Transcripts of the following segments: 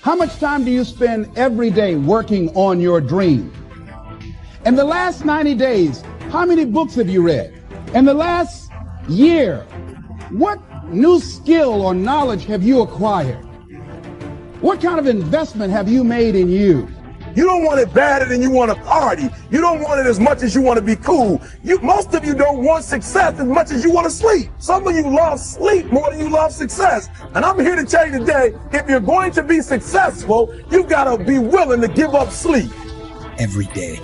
How much time do you spend every day working on your dream? In the last 90 days, how many books have you read? In the last year, what new skill or knowledge have you acquired? What kind of investment have you made in you? You don't want it badder than you want to party. You don't want it as much as you want to be cool. Most of you don't want success as much as you want to sleep. Some of you love sleep more than you love success. And I'm here to tell you today, if you're going to be successful, you've got to be willing to give up sleep. Every day.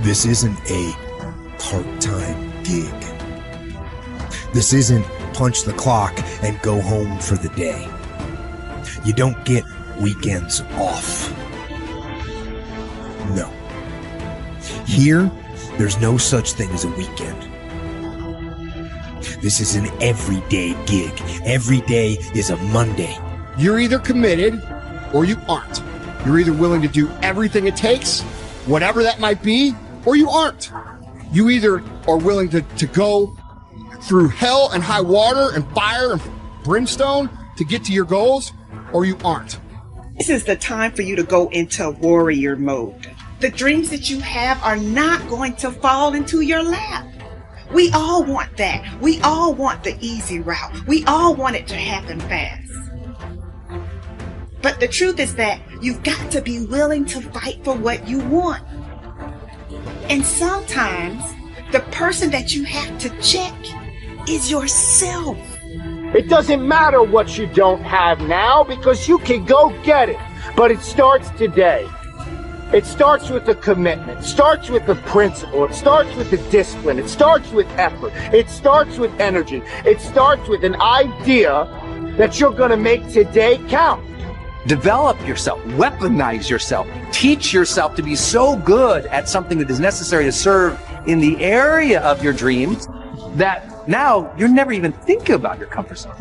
This isn't a part-time gig. This isn't punch the clock and go home for the day. You don't get weekends off. No. Here, there's no such thing as a weekend. This is an everyday gig. Every day is a Monday. You're either committed or you aren't. You're either willing to do everything it takes, whatever that might be, or you aren't. You either are willing to go through hell and high water and fire and brimstone to get to your goals, or you aren't. This is the time for you to go into warrior mode. The dreams that you have are not going to fall into your lap. We all want that. We all want the easy route. We all want it to happen fast. But the truth is that you've got to be willing to fight for what you want. And sometimes the person that you have to check is yourself. It doesn't matter what you don't have now because you can go get it. But it starts today. It starts with a commitment. It starts with a principle. It starts with a discipline. It starts with effort. It starts with energy. It starts with an idea that you're going to make today count. Develop yourself, weaponize yourself, teach yourself to be so good at something that is necessary to serve in the area of your dreams that now you're never even thinking about your comfort zone.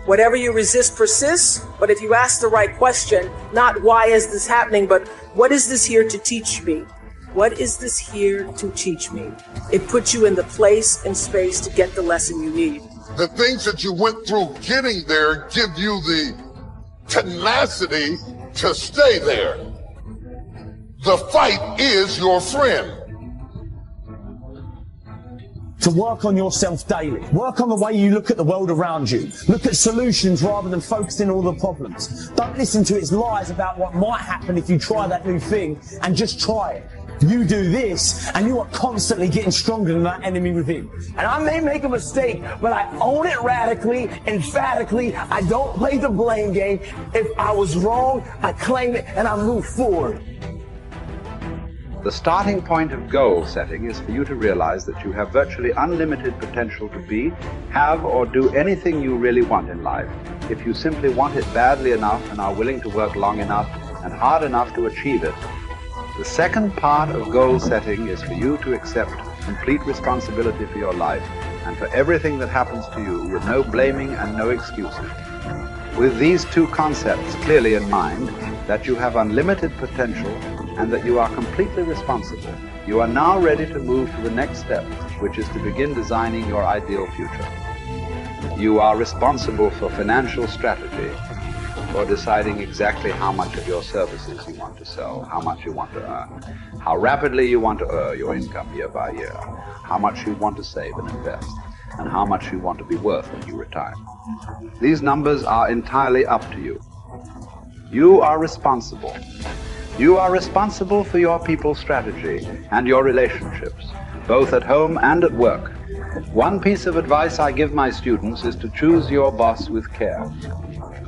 Whatever you resist persists, but if you ask the right question, not why is this happening, but what is this here to teach me? What is this here to teach me? It puts you in the place and space to get the lesson you need. The things that you went through getting there give you the tenacity to stay there. The fight is your friend. To work on yourself daily. Work on the way you look at the world around you. Look at solutions rather than focusing on all the problems. Don't listen to its lies about what might happen if you try that new thing, and just try it. You do this and you are constantly getting stronger than that enemy within. And I may make a mistake, but I own it radically, emphatically. I don't play the blame game. If I was wrong, I claim it and I move forward. The starting point of goal setting is for you to realize that you have virtually unlimited potential to be, have, or do anything you really want in life, if you simply want it badly enough and are willing to work long enough and hard enough to achieve it. The second part of goal setting is for you to accept complete responsibility for your life and for everything that happens to you with no blaming and no excuses. With these two concepts clearly in mind, that you have unlimited potential and that you are completely responsible, you are now ready to move to the next step, which is to begin designing your ideal future. You are responsible for financial strategy, for deciding exactly how much of your services you want to sell, how much you want to earn, how rapidly you want to earn your income year by year, how much you want to save and invest, and how much you want to be worth when you retire. These numbers are entirely up to you. You are responsible. You are responsible for your people's strategy and your relationships, both at home and at work. One piece of advice I give my students is to choose your boss with care.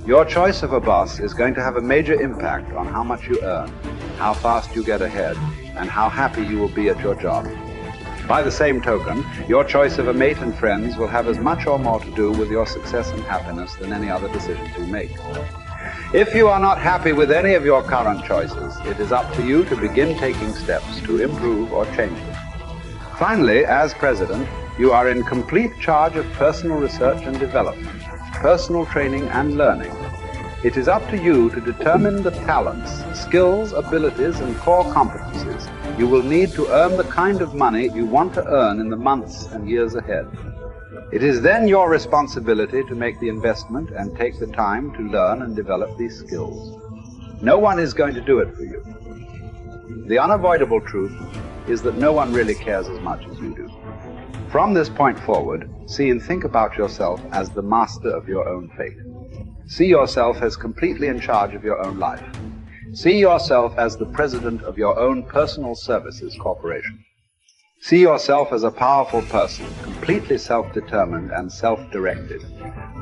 Your choice of a boss is going to have a major impact on how much you earn, how fast you get ahead, and how happy you will be at your job. By the same token, your choice of a mate and friends will have as much or more to do with your success and happiness than any other decisions you make. If you are not happy with any of your current choices, it is up to you to begin taking steps to improve or change them. Finally, as president, you are in complete charge of personal research and development, personal training and learning. It is up to you to determine the talents, skills, abilities, and core competencies you will need to earn the kind of money you want to earn in the months and years ahead. It is then your responsibility to make the investment and take the time to learn and develop these skills. No one is going to do it for you. The unavoidable truth is that no one really cares as much as you do. From this point forward, see and think about yourself as the master of your own fate. See yourself as completely in charge of your own life. See yourself as the president of your own personal services corporation. See yourself as a powerful person, completely self-determined and self-directed.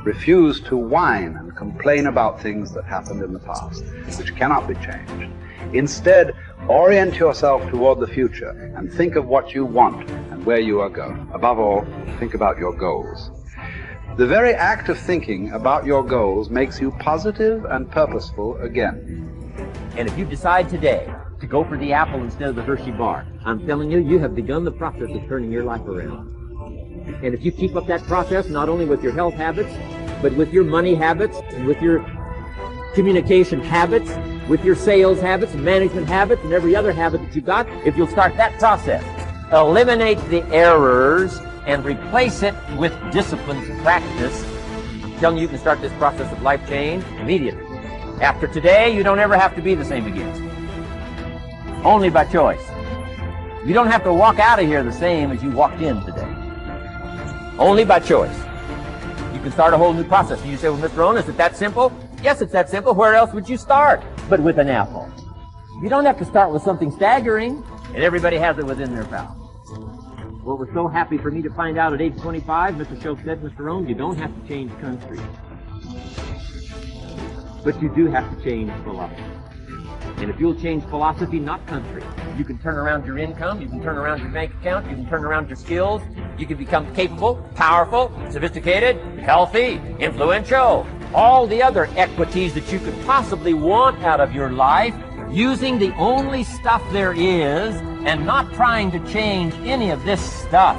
Refuse to whine and complain about things that happened in the past, which cannot be changed. Instead, orient yourself toward the future and think of what you want and where you are going. Above all, think about your goals. The very act of thinking about your goals makes you positive and purposeful again. And if you decide today to go for the apple instead of the Hershey bar, I'm telling you, you have begun the process of turning your life around. And if you keep up that process, not only with your health habits, but with your money habits, and with your communication habits, with your sales habits, and management habits, and every other habit that you've got, if you'll start that process, eliminate the errors, and replace it with disciplined practice, I'm telling you, you can start this process of life change immediately. After today, you don't ever have to be the same again. Only by choice. You don't have to walk out of here the same as you walked in today. Only by choice. You can start a whole new process. And you say, well, Mr. Owen, is it that simple? Yes, it's that simple. Where else would you start but with an apple? You don't have to start with something staggering, and everybody has it within their power. Well, it was so happy for me to find out at age 25, Mr. Schultz said, Mr. Owen, you don't have to change country. But you do have to change philosophy. And if you'll change philosophy, not country, you can turn around your income, you can turn around your bank account, you can turn around your skills, you can become capable, powerful, sophisticated, healthy, influential, all the other equities that you could possibly want out of your life, using the only stuff there is and not trying to change any of this stuff.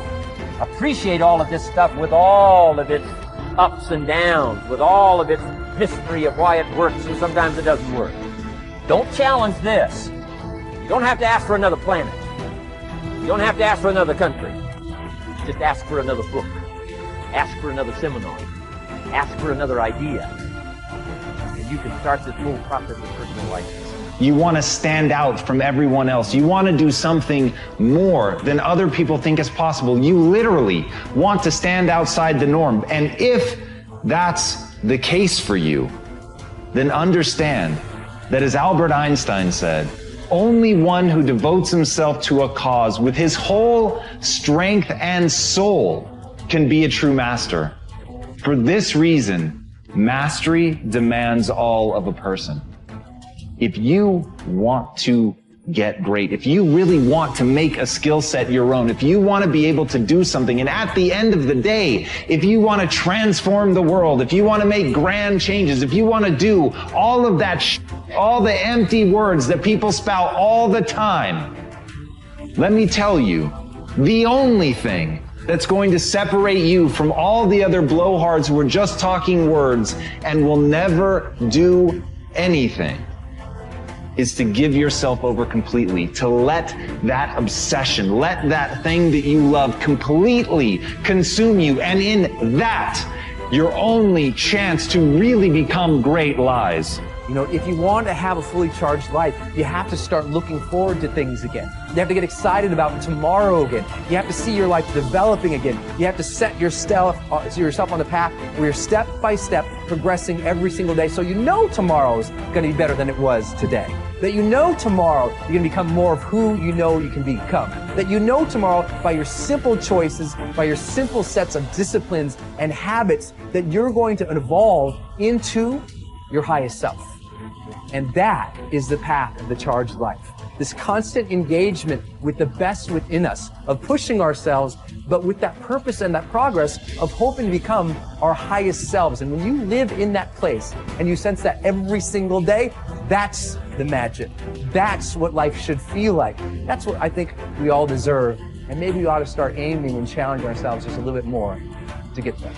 Appreciate all of this stuff with all of its ups and downs, with all of its history of why it works and sometimes it doesn't work. Don't challenge this. You don't have to ask for another planet. You don't have to ask for another country. Just ask for another book. Ask for another seminar. Ask for another idea. And you can start this whole process of personal life. You want to stand out from everyone else. You want to do something more than other people think is possible. You literally want to stand outside the norm. And if that's the case for you, then understand that, as Albert Einstein said, only one who devotes himself to a cause with his whole strength and soul can be a true master. For this reason, mastery demands all of a person. If you want to get great, if you really want to make a skill set your own, if you want to be able to do something, and at the end of the day, if you want to transform the world, if you want to make grand changes, if you want to do all of that all the empty words that people spout all the time, let me tell you, the only thing that's going to separate you from all the other blowhards who are just talking words and will never do anything is to give yourself over completely, to let that obsession, let that thing that you love completely consume you. And in that, your only chance to really become great lies. You know, if you want to have a fully charged life, you have to start looking forward to things again. You have to get excited about tomorrow again. You have to see your life developing again. You have to set yourself on the path where you're step by step progressing every single day, so you know tomorrow's going to be better than it was today. That you know tomorrow you're going to become more of who you know you can become. That you know tomorrow by your simple choices, by your simple sets of disciplines and habits, that you're going to evolve into your highest self. And that is the path of the charged life. This constant engagement with the best within us, of pushing ourselves, but with that purpose and that progress of hoping to become our highest selves. And when you live in that place and you sense that every single day, that's the magic. That's what life should feel like. That's what I think we all deserve. And maybe we ought to start aiming and challenging ourselves just a little bit more to get there.